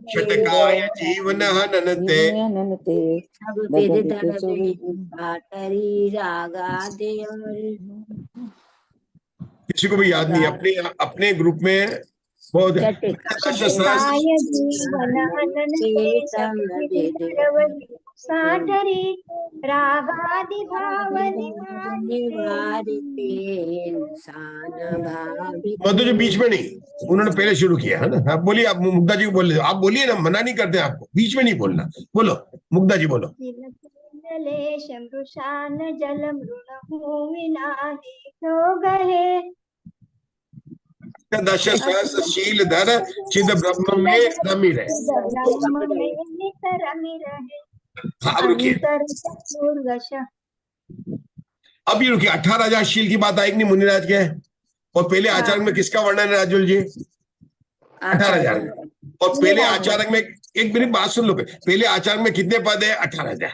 छटकाय जीवन हननते। सब विद धर पाटरी रागा दे। किसी को भी याद नहीं, अपने अपने ग्रुप में बहुत मधु जो बीच में नहीं, उन्होंने पहले शुरू किया है ना। आप बोलिए, आप मुग्धा जी को बोल, आप बोलिए ना, मना नहीं करते आपको, बीच में नहीं बोलना, बोलो मुग्धा जी बोलो। दश सहस्रशील धर चिद ब्रह्म में रमी रहे। अब रुकिए, अभी रुकिए, 18,000 शील की बात आएगी नहीं मुनिराज के, और पहले आचार्य में किसका वर्णन है राजुल जी, 18,000 में। और पहले आचार्य में, एक मेरी बात सुन लो, पहले आचार्य में कितने पद है, 18,000।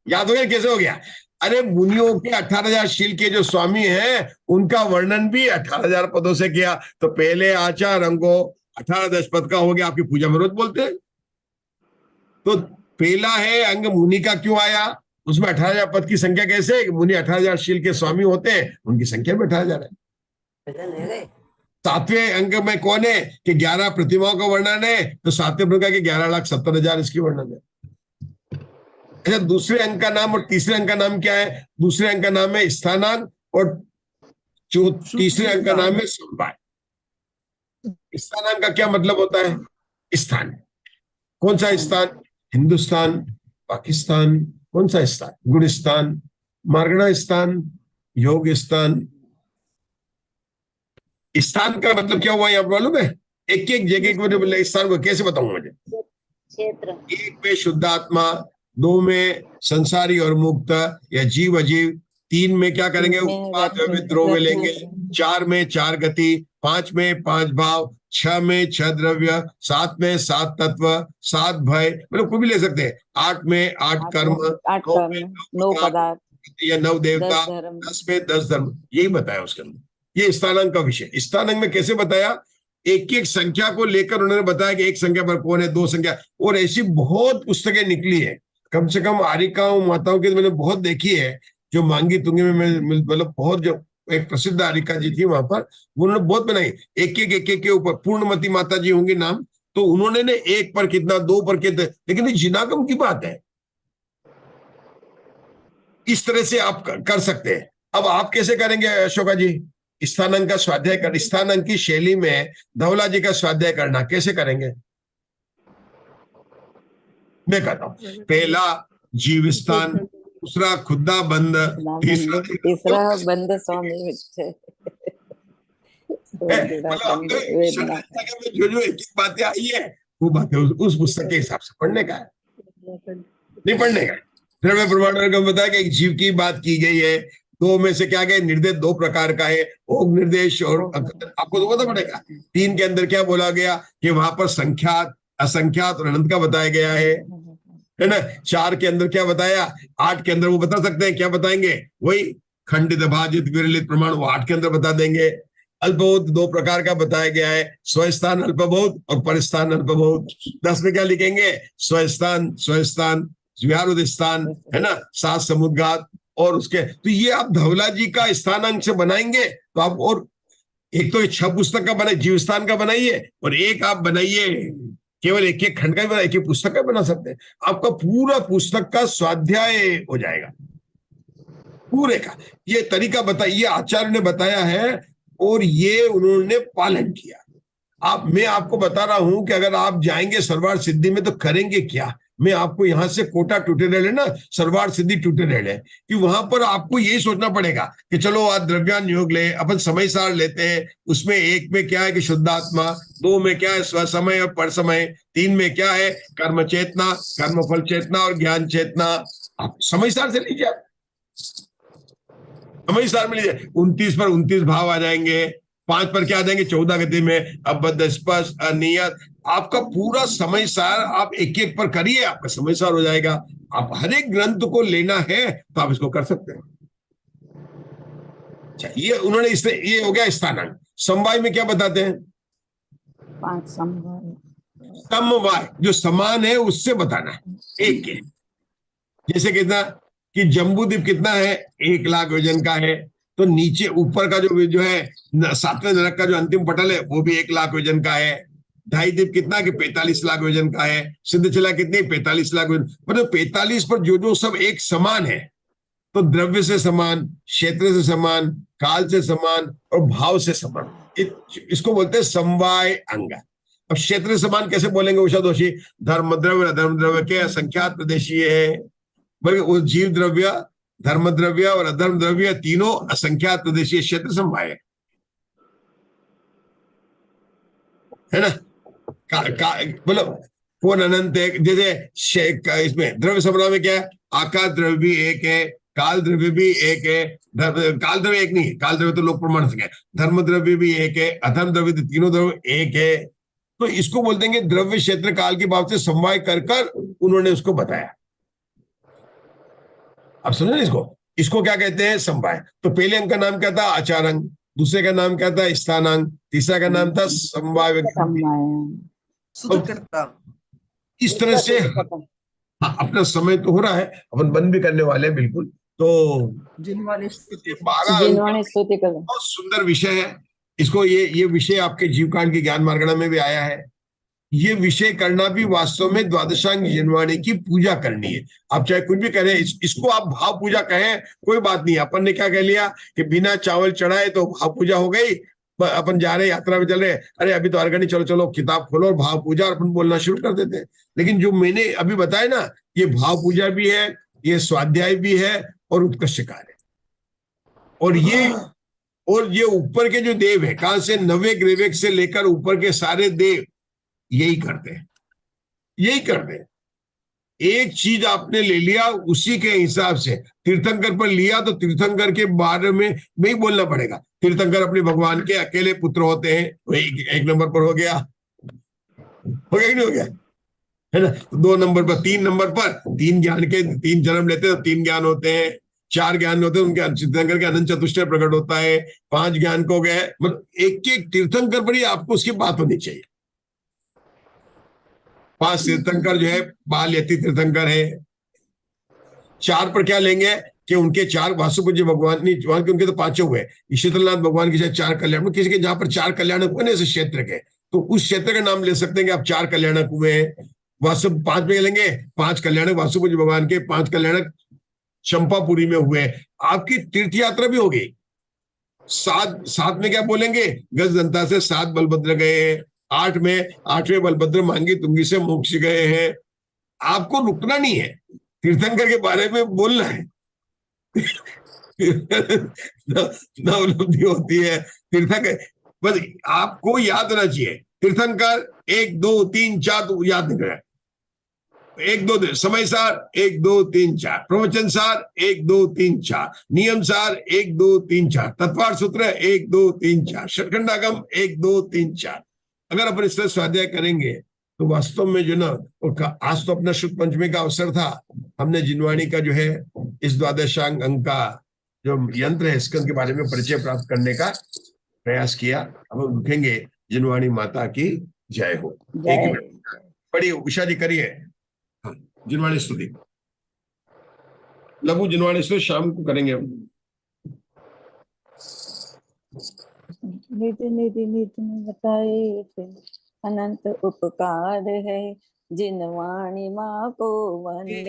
याद हो गया कैसे हो गया, अरे मुनियों के 18,000 शील के जो स्वामी हैं उनका वर्णन भी 18,000 पदों से किया, तो पहले आचार्य अंगो 18 पद का हो गया। आपकी पूजा में रोज बोलते हैं, तो पहला है अंग मुनि का क्यों आया, उसमें 18,000 पद की संख्या कैसे, मुनि 18,000 शील के स्वामी होते हैं, उनकी संख्या में 18,000 है। 7वें अंग में कौन है कि 11 प्रतिमाओं का वर्णन है, तो 7वें प्रकार के 11,70,000 इसकी वर्णन है। अच्छा दूसरे अंक का नाम और तीसरे अंक का नाम क्या है, दूसरे अंक का नाम है स्थानांक, और तीसरे अंक का नाम है समवाय। स्थानांक का क्या मतलब होता है, स्थान, कौन सा स्थान, हिंदुस्तान, पाकिस्तान, कौन सा स्थान, गुणस्थान, मार्गणा स्थान, योग स्थान। स्थान का मतलब क्या हुआ यहाँ मालूम है, एक एक जगह के स्थान को कैसे बताऊं मुझे, क्षेत्र, 1 में शुद्धात्मा, 2 में संसारी और मुक्त या जीव अजीव, 3 में क्या करेंगे, विद्रोह में लेंगे, 4 में 4 गति, 5 में 5 भाव, 6 में 6 द्रव्य, 7 में 7 तत्व, 7 भय, मतलब कोई भी ले सकते हैं, 8 में 8 कर्म, 9 पदार्थ या 9 देवता, 10 में 10 धर्म, यही बताया उसके अंदर। ये स्थानांक का विषय, स्थानांक में कैसे बताया, एक एक संख्या को लेकर उन्होंने बताया कि एक संख्या पर कौन है, 2 संख्या, और ऐसी बहुत पुस्तकें निकली है, कम से कम आरिकाओं माताओं की मैंने बहुत देखी है, जो मांगी तुंगे में मतलब बहुत, जो एक प्रसिद्ध आरिका जी थी वहां पर, उन्होंने बहुत बनाई, एक एक के ऊपर, पूर्णमती माता जी होंगी नाम, तो उन्होंने ने 1 पर कितना, 2 पर कितना, लेकिन ये जिनागम की बात है, इस तरह से आप कर सकते हैं। अब आप कैसे करेंगे अशोका जी, स्थानांक का स्वाध्याय कर, स्थानांक की शैली में धवला जी का स्वाध्याय करना कैसे करेंगे, मैं कहता हूं, पहला जीव स्थान, दूसरा खुदा बंद, तीसरा बंद स्वामी। जो जो एक बातें आई है वो बातें उस पुस्तक के हिसाब से पढ़ने का है, नहीं पढ़ने का। फिर मैं प्रमाण को बताया कि एक जीव की बात की गई है, 2 में से क्या गए, निर्देश 2 प्रकार का है, योग निर्देश और आपको तो पता पड़ेगा। 3 के अंदर क्या बोला गया कि वहां पर संख्यात, असंख्यात और अनंत का बताया गया है ना। 4 के अंदर क्या बताया, 8 के अंदर वो बता सकते हैं, क्या बताएंगे, वही खंडित भाजित विरलित प्रमाण, वो 8 के अंदर बता देंगे। अल्पबहुत 2 प्रकार का बताया गया है, स्वस्थान अल्पबहुत और परिस्थान अल्पबहुत। 10 में क्या लिखेंगे, स्वस्थान, स्वस्थान, व्यारुद स्थान, है ना, 7 समुद्घात, और उसके, तो ये आप धवला जी का स्थानांक से बनाएंगे तो आप, और एक तो 6 पुस्तक का बनाइए, जीवस्थान का बनाइए, और एक आप बनाइए केवल एक एक खंड का भी बना, एक पुस्तक का बना सकते हैं, आपका पूरा पुस्तक का स्वाध्याय हो जाएगा पूरे का। ये तरीका बताइए, आचार्य ने बताया है और ये उन्होंने पालन किया। मैं आपको बता रहा हूं कि अगर आप जाएंगे सरवार सिद्धि में तो करेंगे क्या, मैं आपको यहाँ से कोटा ट्यूटोरियल है ना, सर्वार्थ सिद्धि ट्यूटोरियल है, कि वहां पर आपको यही सोचना पड़ेगा कि चलो आज द्रव्यान योग ले, अपन समय सार लेते हैं। उसमें एक में क्या है कि शुद्धात्मा, दो में क्या है स्वसमय और पर समय, तीन में क्या है कर्म चेतना, कर्म फल चेतना और ज्ञान चेतना। आप समय सार से लीजिए, आप समय सार में लीजिए। 29 पर 29 भाव आ जाएंगे, 5 पर क्या आ जाएंगे 14 गति में, अबद्ध, स्पष्ट, अनियत। आपका पूरा समय सार आप एक एक पर करिए, आपका समय सार हो जाएगा। आप हर एक ग्रंथ को लेना है तो आप इसको कर सकते हैं। अच्छा, ये उन्होंने इससे ये हो गया स्थानांक। समवाय में क्या बताते हैं? 5 समवाय। समवाय जो समान है उससे बताना है, एक है। जैसे कितना कि जम्बूद्वीप कितना है, 1 लाख वजन का है, तो नीचे ऊपर का जो है 7वें नरक का जो अंतिम पटल है वो भी 1 लाख वजन का है। ढाई द्वीप कितना कि 45 लाख वजन का है। सिद्धचला कितनी 45 लाख वजन, मतलब 45 पर जो सब एक समान है, तो द्रव्य से समान, क्षेत्र से समान, काल से समान और भाव से समान, इसको बोलते हैं समवाय अंग। अब क्षेत्र से समान कैसे बोलेंगे उषा दोषी? धर्म द्रव्य अधर्म द्रव्य के असंख्यात प्रदेशीय है, बल्कि उस जीव द्रव्य, धर्म द्रव्य और अधर्म द्रव्य तीनों असंख्यात प्रदेशीय क्षेत्र समवाय है ना। बोलो कौन अनंत है? जैसे इसमें द्रव्य समवाय में क्या है, आकाश द्रव्य भी एक है, काल द्रव्य भी एक है। काल द्रव्य एक नहीं है, काल द्रव्य तो लोक प्रमाण से है। धर्म द्रव्य भी एक है, अधर्म द्रव्य तो तीनों द्रव्य एक है। तो इसको बोलते हैं द्रव्य क्षेत्र काल की बात से समवाय कर उन्होंने उसको बताया। अब सुनो ना इसको क्या कहते हैं? समवाय। तो पहले अंक का नाम क्या था? आचार अंग, दूसरे का नाम क्या था? स्थानांक, तीसरा का नाम था समवाय। इस तरह से हाँ, अपना समय तो हो रहा है, अपन बंद भी करने वाले हैं बिल्कुल। तो 12 बहुत सुंदर विषय है। इसको ये विषय आपके जीवकांड की ज्ञान मार्गणा में भी आया है। ये विषय करना भी वास्तव में द्वादशांग यजनवाणी की पूजा करनी है। आप चाहे कुछ भी करें, इसको आप भाव पूजा कहें कोई बात नहीं। अपन ने क्या कह लिया कि बिना चावल चढ़ाए तो भाव पूजा हो गई। अपन जा रहे यात्रा में चल रहे, अरे अभी तो अर्घनी, चलो चलो किताब खोलो और भाव पूजा, और अपन बोलना शुरू कर देते हैं। लेकिन जो मैंने अभी बताया ना, ये भाव पूजा भी है, ये स्वाध्याय भी है और उत्कृष्ट कार्य। और ये ऊपर के जो देव है, कहां से, नवे ग्रेवेक से लेकर ऊपर के सारे देव यही करते हैं। एक चीज आपने ले लिया, उसी के हिसाब से तीर्थंकर पर लिया, तो तीर्थंकर के बारे में ही बोलना पड़ेगा। तीर्थंकर अपने भगवान के अकेले पुत्र होते हैं, तो एक नंबर पर हो गया कि नहीं हो गया, है ना। 2 नंबर पर, 3 नंबर पर 3 ज्ञान के 3 जन्म लेते हैं तो 3 ज्ञान होते हैं। 4 ज्ञान होते हैं, उनके तीर्थंकर के अनंत चतुष्टय प्रकट होता है। 5 ज्ञान को गए, मतलब एक एक तीर्थंकर पर ही आपको उसकी बात होनी चाहिए। 5 तीर्थंकर जो है बाल यति तीर्थंकर है। 4 पर क्या लेंगे कि उनके 4 वासुपूज्य भगवान नहीं, उनके तो 5 हुए। शीतलनाथ भगवान के 4 कल्याण, किसी के जहां पर 4 कल्याणक हुए ना इस क्षेत्र के, तो उस क्षेत्र का नाम ले सकते हैं कि आप 4 कल्याणक हुए हैं। वासु 5 में लेंगे, 5 कल्याणक वासुपूज्य भगवान के, 5 कल्याणक चंपापुरी में हुए। आपकी तीर्थ यात्रा भी होगी। 7 में क्या बोलेंगे? गज दंता से 7 बलभद्र गए हैं। 8 में 8वें बलभद्र मांगी तुंगी से मोक्ष गए हैं। आपको रुकना नहीं है, तीर्थंकर के बारे में बोलना है। नवलब्धि होती है तीर्थंकर, बस आपको याद होना चाहिए। तीर्थंकर 1 2 3 4 तो याद नहीं करें। 1 2 समय सार 1 2 3 4, प्रवचन सार 1 2 3 4, नियम सार 1 2 3 4, तत्वार्थ सूत्र 1 2 3 4, षटखंडागम 1 2 3 4। अगर अपन इस तरह स्वाध्याय करेंगे तो वास्तव में जो ना, आज तो अपना शुक्ल पंचमी का अवसर था, हमने जिनवाणी का जो है इस द्वादशांग अंग का जो यंत्र है स्कंद के बारे में परिचय प्राप्त करने का प्रयास किया। अब हम रुकेंगे। जिनवाणी माता की जय हो। एक ही मिनट पढ़िए, उषा जी करिए। हाँ, जिनवाणी स्तुति, लघु जिनवाणी स्तुति शाम को करेंगे हम। निधि निधि निधि बताए थे, अनंत उपकार है जिनवाणी माँ को वंदना।